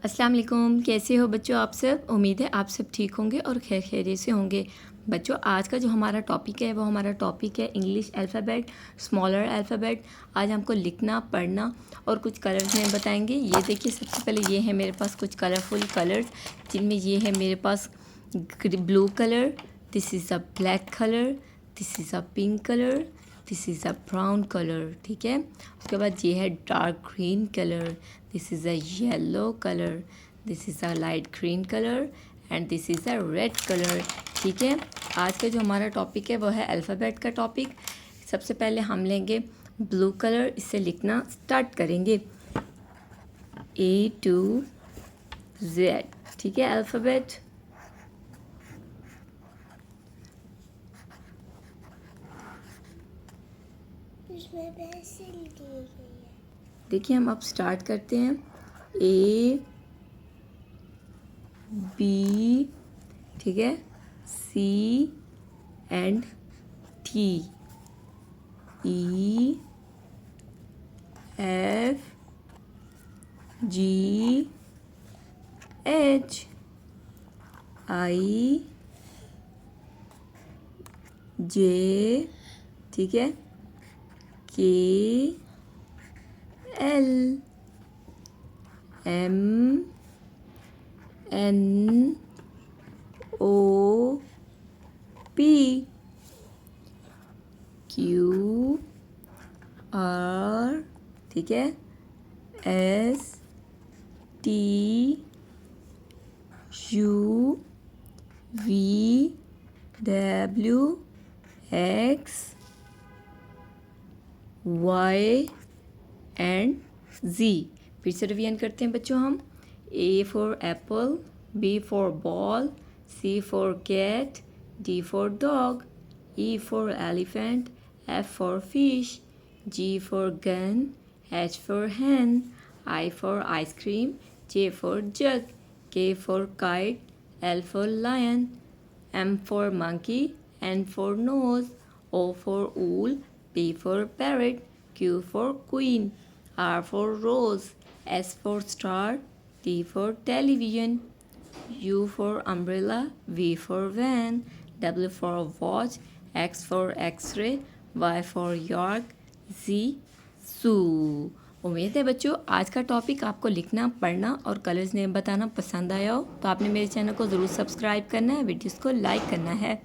अस्सलाम वालेकुम। कैसे हो बच्चों आप सब? उम्मीद है आप सब ठीक होंगे और खैर खैरियत से होंगे। बच्चों आज का जो हमारा टॉपिक है वो हमारा टॉपिक है इंग्लिश अल्फ़ाबेट, स्मॉलर अल्फ़ाबेट। आज हमको लिखना, पढ़ना और कुछ कलर्स में बताएंगे। ये देखिए, सबसे पहले ये है मेरे पास कुछ कलरफुल कलर्स, जिनमें ये है मेरे पास blue colour, this is a black colour, this is a pink colour, this is a brown colour. ठीक है, उसके बाद ये है dark green colour, this is a yellow colour, this is a light green colour and this is a red colour. ठीक है, आज का जो हमारा टॉपिक है वो है अल्फ़ाबेट का टॉपिक। सबसे पहले हम लेंगे ब्लू कलर, इससे लिखना स्टार्ट करेंगे A to Z। ठीक है, अल्फ़ाबेट। देखिए, हम अब स्टार्ट करते हैं। A B, ठीक है, C and T, E F G H I J, ठीक है, K L M N O P Q R, ठीक है, S T U V W X Y and Z। फिर से रिवीजन करते हैं बच्चों हम। A for apple, B for ball, C for cat, D for dog, E for elephant, F for fish, G for gun, H for hen, I for ice cream, J for jug, K for kite, L for lion, M for monkey, N for nose, O for owl, P for parrot, Q for queen, R for rose, S for star, T for television, U for umbrella, V for van, W for watch, X for x-ray, Y for York, Z zoo। उम्मीद है बच्चों आज का topic आपको लिखना, पढ़ना और colours name बताना पसंद आया हो, तो आपने मेरे चैनल को ज़रूर सब्सक्राइब करना है, वीडियोस को लाइक करना है।